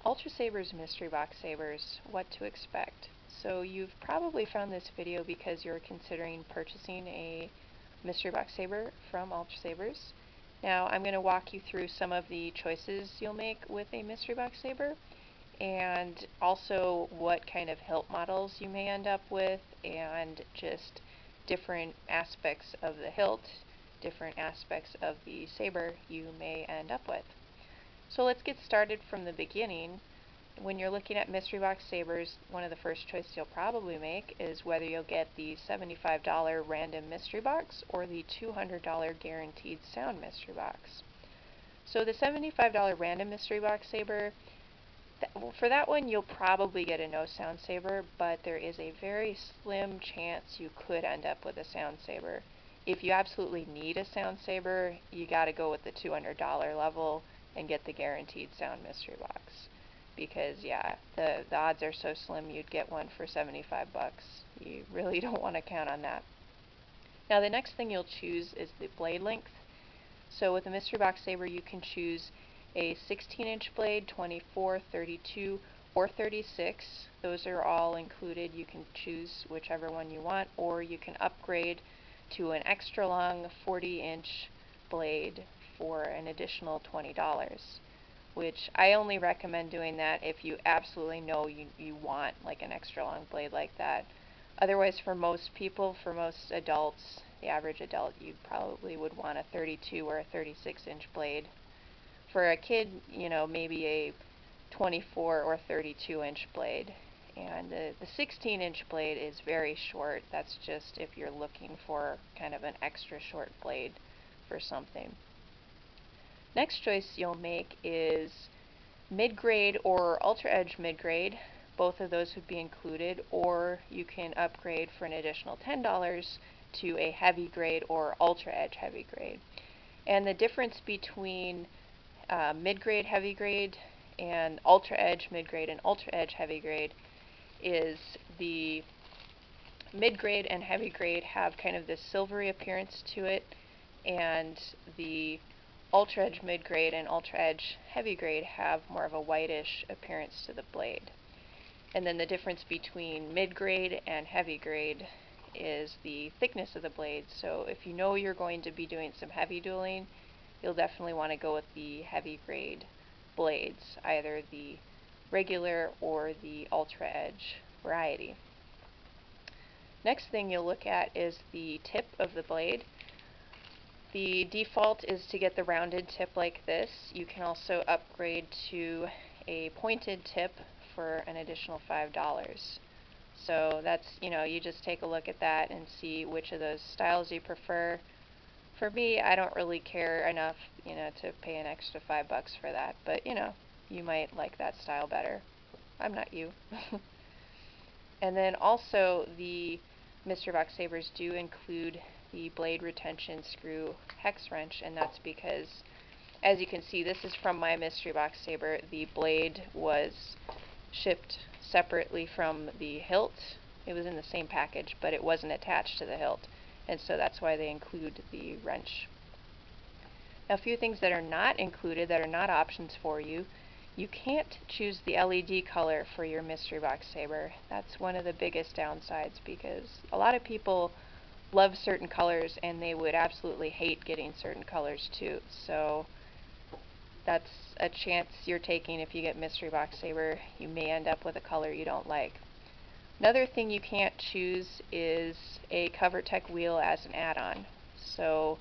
Ultrasabers Mystery Box Sabers, what to expect. So you've probably found this video because you're considering purchasing a Mystery Box Saber from Ultrasabers. Now I'm going to walk you through some of the choices you'll make with a Mystery Box Saber, and also what kind of hilt models you may end up with, and just different aspects of the hilt, different aspects of the saber you may end up with. So let's get started from the beginning. When you're looking at mystery box sabers, one of the first choices you'll probably make is whether you'll get the $75 random mystery box or the $200 guaranteed sound mystery box. So the $75 random mystery box saber, for that one you'll probably get a no sound saber, but there is a very slim chance you could end up with a sound saber. If you absolutely need a sound saber, you got to go with the $200 level and get the guaranteed sound mystery box, because yeah, the odds are so slim you'd get one for 75 bucks. You really don't want to count on that. Now the next thing you'll choose is the blade length. So with a mystery box saber you can choose a 16-inch blade, 24, 32, or 36. Those are all included. You can choose whichever one you want, or you can upgrade to an extra long 40-inch blade for an additional $20, which I only recommend doing that if you absolutely know you want like an extra long blade like that. Otherwise, for most people, for most adults, the average adult, you probably would want a 32 or a 36-inch blade. For a kid, you know, maybe a 24 or 32-inch blade. And the 16-inch blade is very short. That's just if you're looking for kind of an extra short blade for something. Next choice you'll make is mid-grade or ultra edge mid-grade. Both of those would be included, or you can upgrade for an additional $10 to a heavy grade or ultra edge heavy grade. And the difference between mid-grade heavy grade and ultra edge mid-grade and ultra edge heavy grade is the mid-grade and heavy grade have kind of this silvery appearance to it, and the ultra edge mid-grade and ultra edge heavy grade have more of a whitish appearance to the blade. And then the difference between mid-grade and heavy grade is the thickness of the blade. So if you know you're going to be doing some heavy dueling, you'll definitely want to go with the heavy grade blades, either the regular or the ultra edge variety. Next thing you'll look at is the tip of the blade. The default is to get the rounded tip like this. You can also upgrade to a pointed tip for an additional $5. So that's, you just take a look at that and see which of those styles you prefer. For me, I don't really care enough, to pay an extra $5 for that, but you might like that style better. I'm not you. And then also the mystery box sabers do include the blade retention screw hex wrench, and that's because, as you can see, this is from my mystery box saber. The blade was shipped separately from the hilt. It was in the same package, but it wasn't attached to the hilt, and so that's why they include the wrench. Now, a few things that are not included, that are not options for you. You can't choose the LED color for your mystery box saber. That's one of the biggest downsides, because a lot of people love certain colors and they would absolutely hate getting certain colors too. So that's a chance you're taking if you get mystery box saber. You may end up with a color you don't like. Another thing you can't choose is a CoverTech wheel as an add-on. So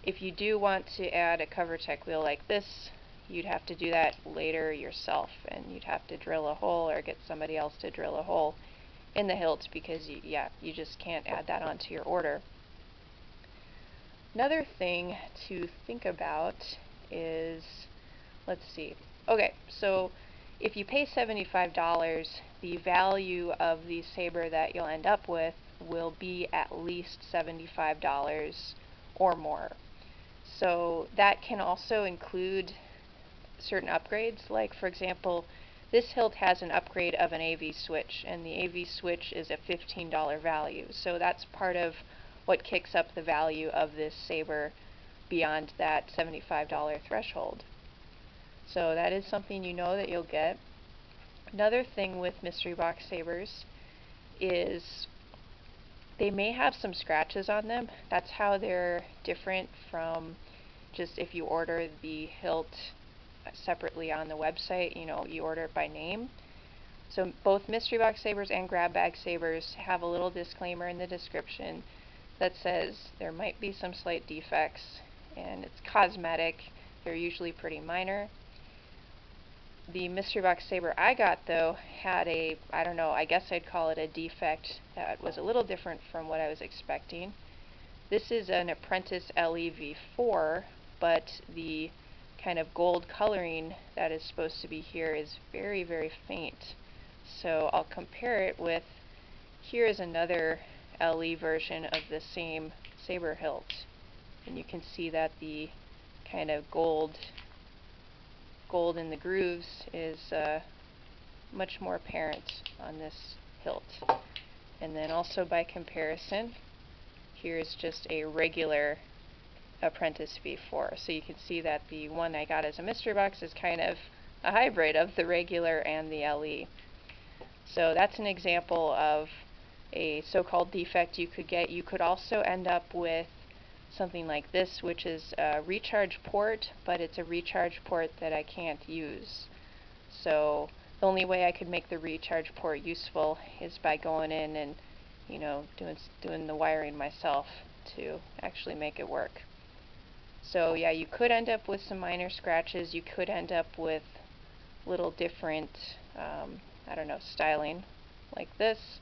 if you do want to add a CoverTech wheel like this, you'd have to do that later yourself, and you'd have to drill a hole or get somebody else to drill a hole in the hilt, because you just can't add that onto your order. Another thing to think about is, let's see. Okay, so if you pay $75, the value of the saber that you'll end up with will be at least $75 or more. So that can also include certain upgrades, like for example, this hilt has an upgrade of an AV switch, and the AV switch is a $15 value. So that's part of what kicks up the value of this saber beyond that $75 threshold. So that is something that you'll get. Another thing with mystery box sabers is they may have some scratches on them. That's how they're different from just if you order the hilt separately on the website, you order it by name. So both mystery box sabers and grab bag sabers have a little disclaimer in the description that says there might be some slight defects, and it's cosmetic. They're usually pretty minor. The mystery box saber I got, though, had a, I don't know, I guess I'd call it a defect that was a little different from what I was expecting. This is an Apprentice LEV4, but the kind of gold coloring that is supposed to be here is very, very faint. So I'll compare it with, here is another LE version of the same saber hilt, and you can see that the kind of gold in the grooves is much more apparent on this hilt. And then also by comparison, here's just a regular Apprentice V4. So you can see that the one I got as a mystery box is kind of a hybrid of the regular and the LE. So that's an example of a so-called defect you could get. You could also end up with something like this, which is a recharge port, but it's a recharge port that I can't use. So the only way I could make the recharge port useful is by going in and doing the wiring myself to actually make it work. So yeah, you could end up with some minor scratches. You could end up with little different I don't know, styling like this,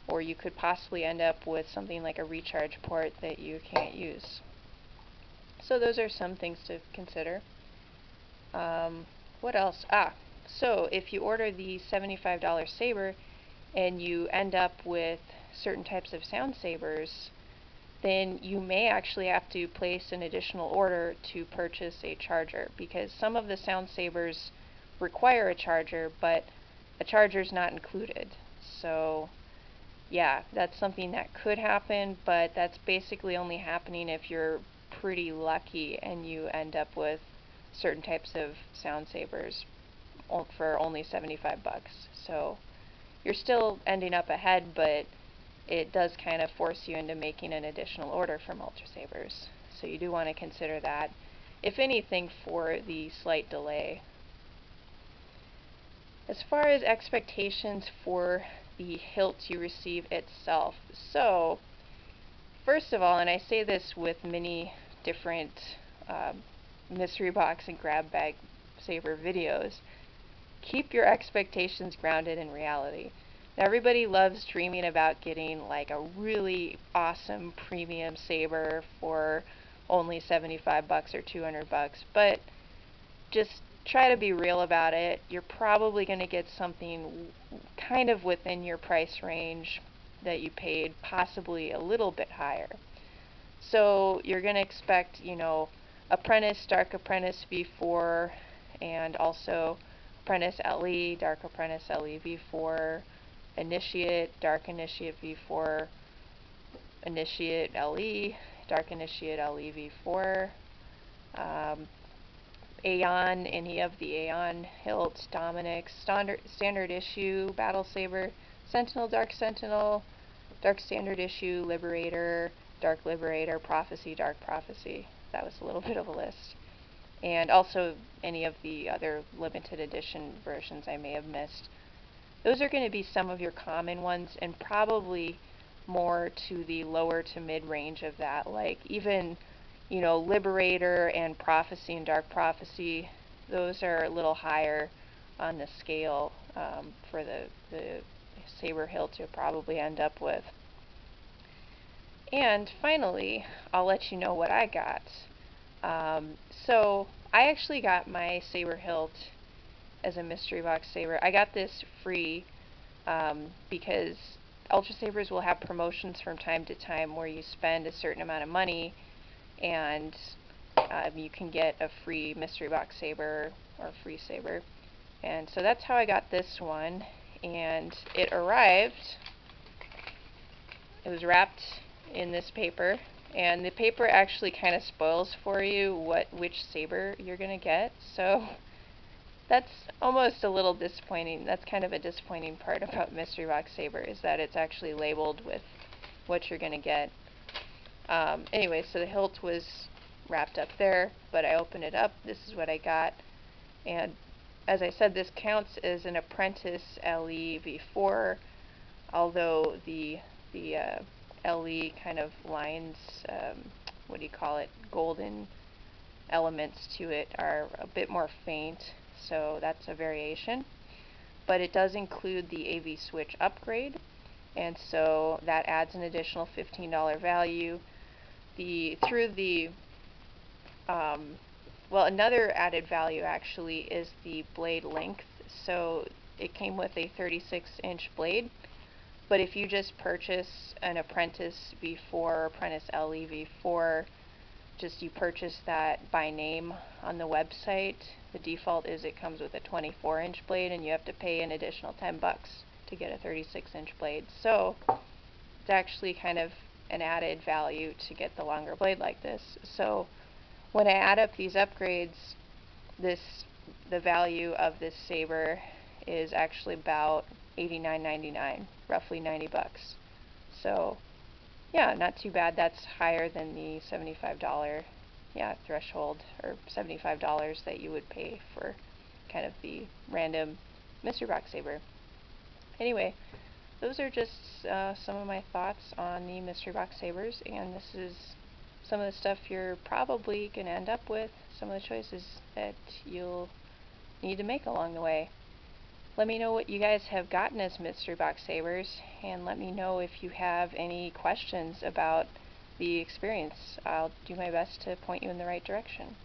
or you could possibly end up with something like a recharge port that you can't use. So those are some things to consider. What else? So if you order the $75 saber and you end up with certain types of sound sabers, then you may actually have to place an additional order to purchase a charger, because some of the sound sabers require a charger, but a charger is not included. So yeah, that's something that could happen, but that's basically only happening if you're pretty lucky and you end up with certain types of sound sabers for only 75 bucks. So you're still ending up ahead, but it does kind of force you into making an additional order from Ultrasabers. So you do want to consider that, if anything, for the slight delay. As far as expectations for the hilt you receive itself, so first of all, and I say this with many different mystery box and grab bag saber videos, keep your expectations grounded in reality. Now, everybody loves dreaming about getting like a really awesome premium saber for only 75 bucks or 200 bucks, but just try to be real about it. You're probably going to get something kind of within your price range that you paid, possibly a little bit higher. So you're going to expect, Apprentice, Dark Apprentice V4, and also Apprentice LE, Dark Apprentice LE V4, Initiate, Dark Initiate V4, Initiate LE, Dark Initiate LE V4, Aeon, any of the Aeon hilts, Dominic's, standard issue, Battle Saber, Sentinel, Dark Standard issue, Liberator, Dark Liberator, Prophecy, Dark Prophecy. That was a little bit of a list. And also any of the other limited edition versions I may have missed. Those are going to be some of your common ones, and probably more to the lower to mid range of that, like even Liberator and Prophecy and Dark Prophecy. Those are a little higher on the scale for the saber hilt you'll probably end up with. And finally, I'll let you know what I got. So I actually got my saber hilt as a mystery box saber. I got this free because Ultrasabers will have promotions from time to time where you spend a certain amount of money and you can get a free mystery box saber or free saber. And so that's how I got this one, and it arrived. It was wrapped in this paper, and the paper actually kind of spoils for you which saber you're going to get. So that's almost a little disappointing. That's kind of a disappointing part about Mystery Box Saber, is that it's actually labeled with what you're going to get. Anyway, so the hilt was wrapped up there, but I opened it up. This is what I got. And as I said, this counts as an apprentice LE V4, although the LE kind of lines, what do you call it, golden elements to it are a bit more faint, so that's a variation. But it does include the AV switch upgrade, and so that adds an additional $15 value. Well, another added value actually is the blade length. So it came with a 36-inch blade, but if you just purchase an Apprentice V4, Apprentice LE V4, you purchase that by name on the website, the default is it comes with a 24-inch blade, and you have to pay an additional $10 to get a 36-inch blade. So it's actually kind of an added value to get the longer blade like this. So when I add up these upgrades, the value of this saber is actually about $89.99, roughly $90. So yeah, not too bad. That's higher than the $75 threshold, or $75 that you would pay for kind of the random Mystery Box Saber. Anyway, those are just some of my thoughts on the Mystery Box Sabers, and this is some of the stuff you're probably going to end up with, some of the choices that you'll need to make along the way. Let me know what you guys have gotten as Mystery Box Sabers, and let me know if you have any questions about the experience. I'll do my best to point you in the right direction.